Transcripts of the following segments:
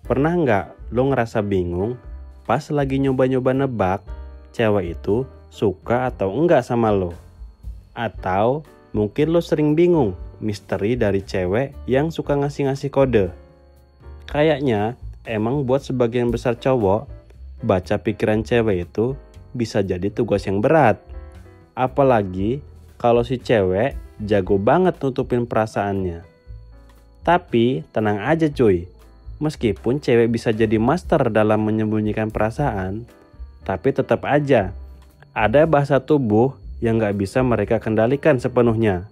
Pernah nggak lo ngerasa bingung pas lagi nyoba-nyoba nebak cewek itu suka atau enggak sama lo? Atau mungkin lo sering bingung misteri dari cewek yang suka ngasih-ngasih kode? Kayaknya emang buat sebagian besar cowok, baca pikiran cewek itu bisa jadi tugas yang berat. Apalagi kalau si cewek jago banget nutupin perasaannya. Tapi tenang aja cuy, meskipun cewek bisa jadi master dalam menyembunyikan perasaan, tapi tetap aja ada bahasa tubuh yang gak bisa mereka kendalikan sepenuhnya.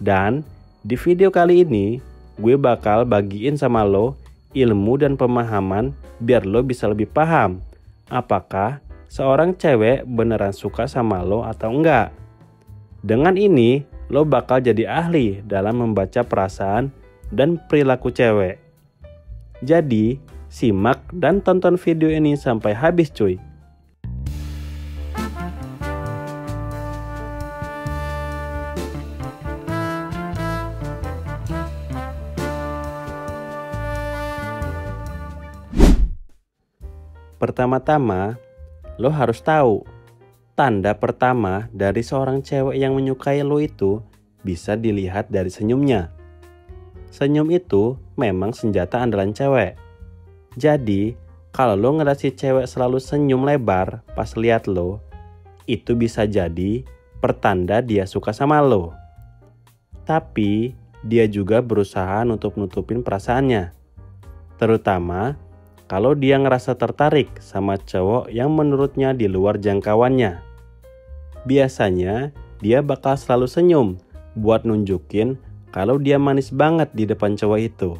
Dan di video kali ini, gue bakal bagiin sama lo ilmu dan pemahaman biar lo bisa lebih paham apakah seorang cewek beneran suka sama lo atau enggak. Dengan ini, lo bakal jadi ahli dalam membaca perasaan dan perilaku cewek. Jadi, simak dan tonton video ini sampai habis cuy. Pertama-tama, lo harus tahu, tanda pertama dari seorang cewek yang menyukai lo itu bisa dilihat dari senyumnya. Senyum itu memang senjata andalan cewek. Jadi, kalau lo ngeliat si cewek selalu senyum lebar pas lihat lo, itu bisa jadi pertanda dia suka sama lo. Tapi, dia juga berusaha nutupin perasaannya. Terutama kalau dia ngerasa tertarik sama cowok yang menurutnya di luar jangkauannya. Biasanya, dia bakal selalu senyum buat nunjukin kalau dia manis banget di depan cowok itu.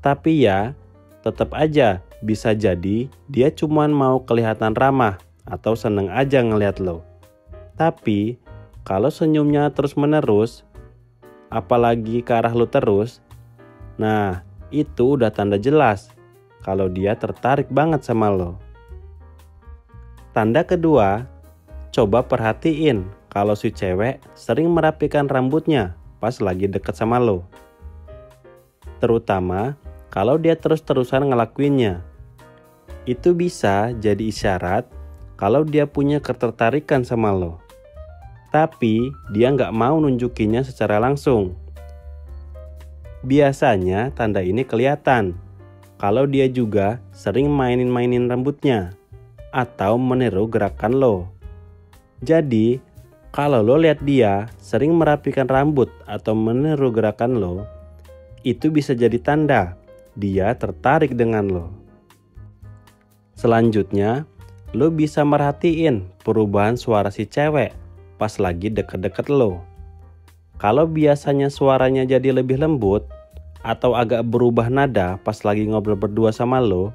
Tapi ya, tetap aja bisa jadi dia cuman mau kelihatan ramah atau seneng aja ngeliat lo. Tapi, kalau senyumnya terus menerus, apalagi ke arah lo terus, nah itu udah tanda jelas kalau dia tertarik banget sama lo. Tanda kedua, coba perhatiin kalau si cewek sering merapikan rambutnya pas lagi deket sama lo. Terutama kalau dia terus-terusan ngelakuinnya. Itu bisa jadi isyarat kalau dia punya ketertarikan sama lo. Tapi dia nggak mau nunjukinnya secara langsung. Biasanya tanda ini kelihatan kalau dia juga sering mainin rambutnya atau meniru gerakan lo. Jadi, kalau lo lihat dia sering merapikan rambut atau meniru gerakan lo, itu bisa jadi tanda dia tertarik dengan lo. Selanjutnya, lo bisa merhatiin perubahan suara si cewek pas lagi deket-deket lo. Kalau biasanya suaranya jadi lebih lembut atau agak berubah nada pas lagi ngobrol berdua sama lo,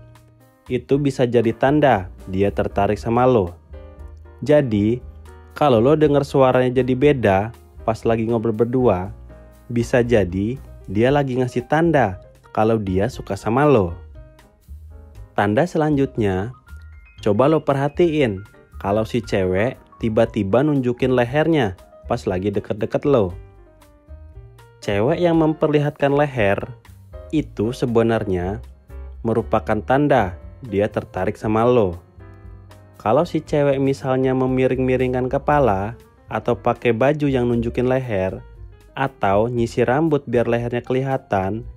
itu bisa jadi tanda dia tertarik sama lo. Jadi, kalau lo denger suaranya jadi beda pas lagi ngobrol berdua, bisa jadi dia lagi ngasih tanda kalau dia suka sama lo. Tanda selanjutnya, coba lo perhatiin kalau si cewek tiba-tiba nunjukin lehernya pas lagi deket-deket lo. Cewek yang memperlihatkan leher itu sebenarnya merupakan tanda dia tertarik sama lo. Kalau si cewek misalnya memiring-miringkan kepala atau pakai baju yang nunjukin leher atau nyisir rambut biar lehernya kelihatan,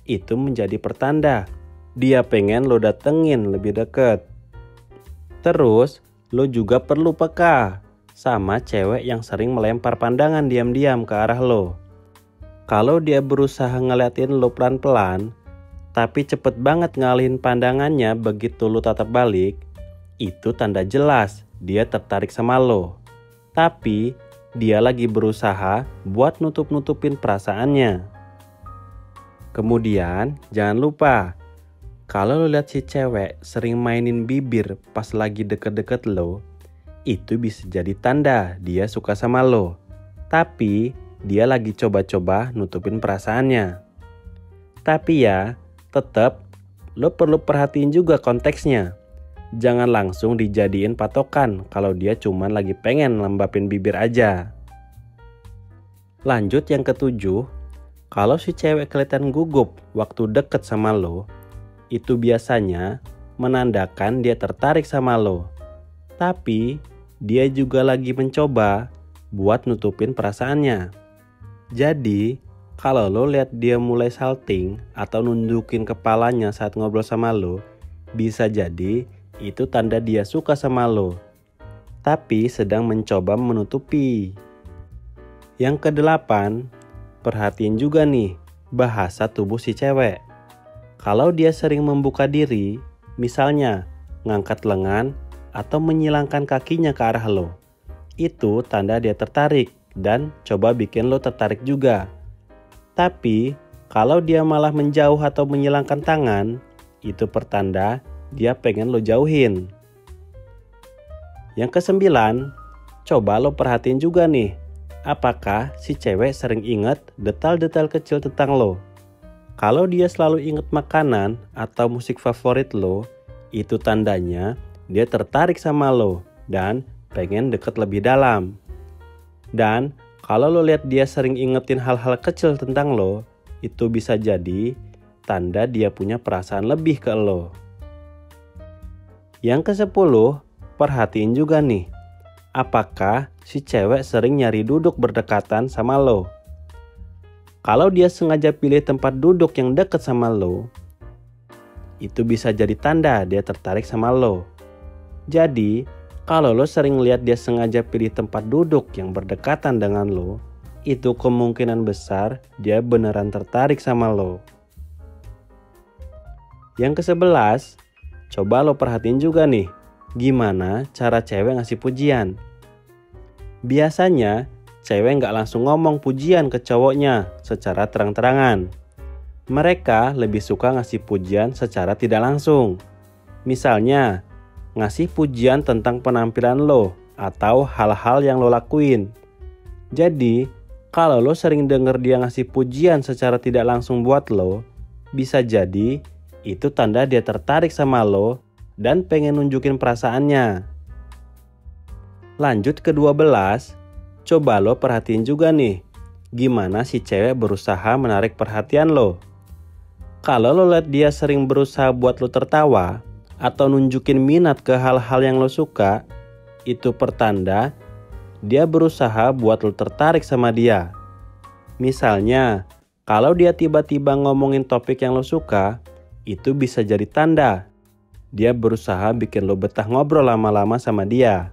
itu menjadi pertanda dia pengen lo datengin lebih deket. Terus, lo juga perlu peka sama cewek yang sering melempar pandangan diam-diam ke arah lo. Kalau dia berusaha ngeliatin lo pelan-pelan, tapi cepet banget ngalihin pandangannya begitu lo tatap balik, itu tanda jelas dia tertarik sama lo. Tapi dia lagi berusaha buat nutupin perasaannya. Kemudian jangan lupa, kalau lo lihat si cewek sering mainin bibir pas lagi deket-deket lo, itu bisa jadi tanda dia suka sama lo. Tapi dia lagi coba-coba nutupin perasaannya. Tapi ya, tetap lo perlu perhatiin juga konteksnya. Jangan langsung dijadiin patokan kalau dia cuman lagi pengen lembapin bibir aja. Lanjut yang ketujuh, kalau si cewek kelihatan gugup waktu deket sama lo, itu biasanya menandakan dia tertarik sama lo. Tapi dia juga lagi mencoba buat nutupin perasaannya. Jadi kalau lo lihat dia mulai salting atau nunjukin kepalanya saat ngobrol sama lo, bisa jadi itu tanda dia suka sama lo, tapi sedang mencoba menutupi. Yang kedelapan, perhatiin juga nih bahasa tubuh si cewek. Kalau dia sering membuka diri, misalnya ngangkat lengan atau menyilangkan kakinya ke arah lo, itu tanda dia tertarik dan coba bikin lo tertarik juga. Tapi kalau dia malah menjauh atau menyilangkan tangan, itu pertanda dia pengen lo jauhin. Yang kesembilan, coba lo perhatiin juga nih, apakah si cewek sering inget detail-detail kecil tentang lo. Kalau dia selalu inget makanan atau musik favorit lo, itu tandanya dia tertarik sama lo dan pengen deket lebih dalam. Dan kalau lo lihat dia sering ingetin hal-hal kecil tentang lo, itu bisa jadi tanda dia punya perasaan lebih ke lo. Yang ke-10, perhatiin juga nih, apakah si cewek sering nyari duduk berdekatan sama lo. Kalau dia sengaja pilih tempat duduk yang deket sama lo, itu bisa jadi tanda dia tertarik sama lo. Jadi, kalau lo sering lihat dia sengaja pilih tempat duduk yang berdekatan dengan lo, itu kemungkinan besar dia beneran tertarik sama lo. Yang ke-11, coba lo perhatiin juga nih, gimana cara cewek ngasih pujian. Biasanya, cewek nggak langsung ngomong pujian ke cowoknya secara terang-terangan. Mereka lebih suka ngasih pujian secara tidak langsung. Misalnya, ngasih pujian tentang penampilan lo atau hal-hal yang lo lakuin. Jadi, kalau lo sering denger dia ngasih pujian secara tidak langsung buat lo, bisa jadi itu tanda dia tertarik sama lo dan pengen nunjukin perasaannya. Lanjut ke 12, coba lo perhatiin juga nih, gimana si cewek berusaha menarik perhatian lo. Kalau lo lihat dia sering berusaha buat lo tertawa atau nunjukin minat ke hal-hal yang lo suka, itu pertanda dia berusaha buat lo tertarik sama dia. Misalnya, kalau dia tiba-tiba ngomongin topik yang lo suka, itu bisa jadi tanda dia berusaha bikin lo betah ngobrol lama-lama sama dia.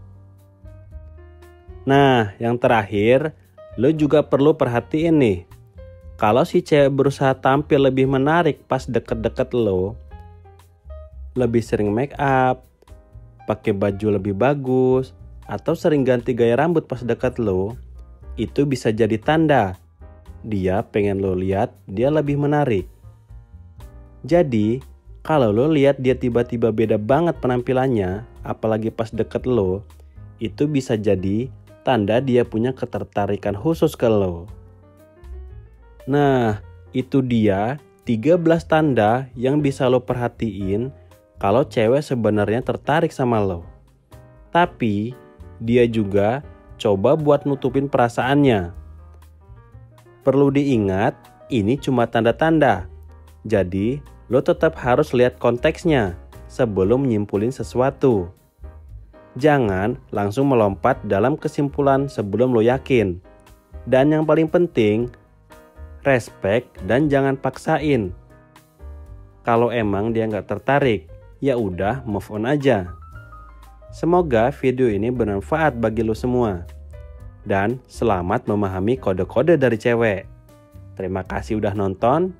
Nah, yang terakhir, lo juga perlu perhatiin nih. Kalau si cewek berusaha tampil lebih menarik pas deket-deket lo, lebih sering make up, pakai baju lebih bagus, atau sering ganti gaya rambut pas deket lo, itu bisa jadi tanda dia pengen lo lihat dia lebih menarik. Jadi, kalau lo lihat dia tiba-tiba beda banget penampilannya, apalagi pas deket lo, itu bisa jadi tanda dia punya ketertarikan khusus ke lo. Nah, itu dia 13 tanda yang bisa lo perhatiin kalau cewek sebenarnya tertarik sama lo. Tapi, dia juga coba buat nutupin perasaannya. Perlu diingat, ini cuma tanda-tanda. Jadi, lo tetap harus lihat konteksnya sebelum nyimpulin sesuatu. Jangan langsung melompat dalam kesimpulan sebelum lo yakin. Dan yang paling penting, respect dan jangan paksain. Kalau emang dia nggak tertarik, ya udah move on aja. Semoga video ini bermanfaat bagi lo semua. Dan selamat memahami kode-kode dari cewek. Terima kasih udah nonton.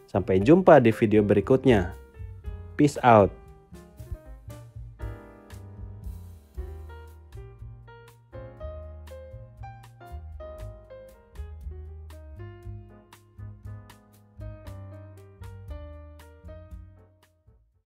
Sampai jumpa di video berikutnya. Peace out.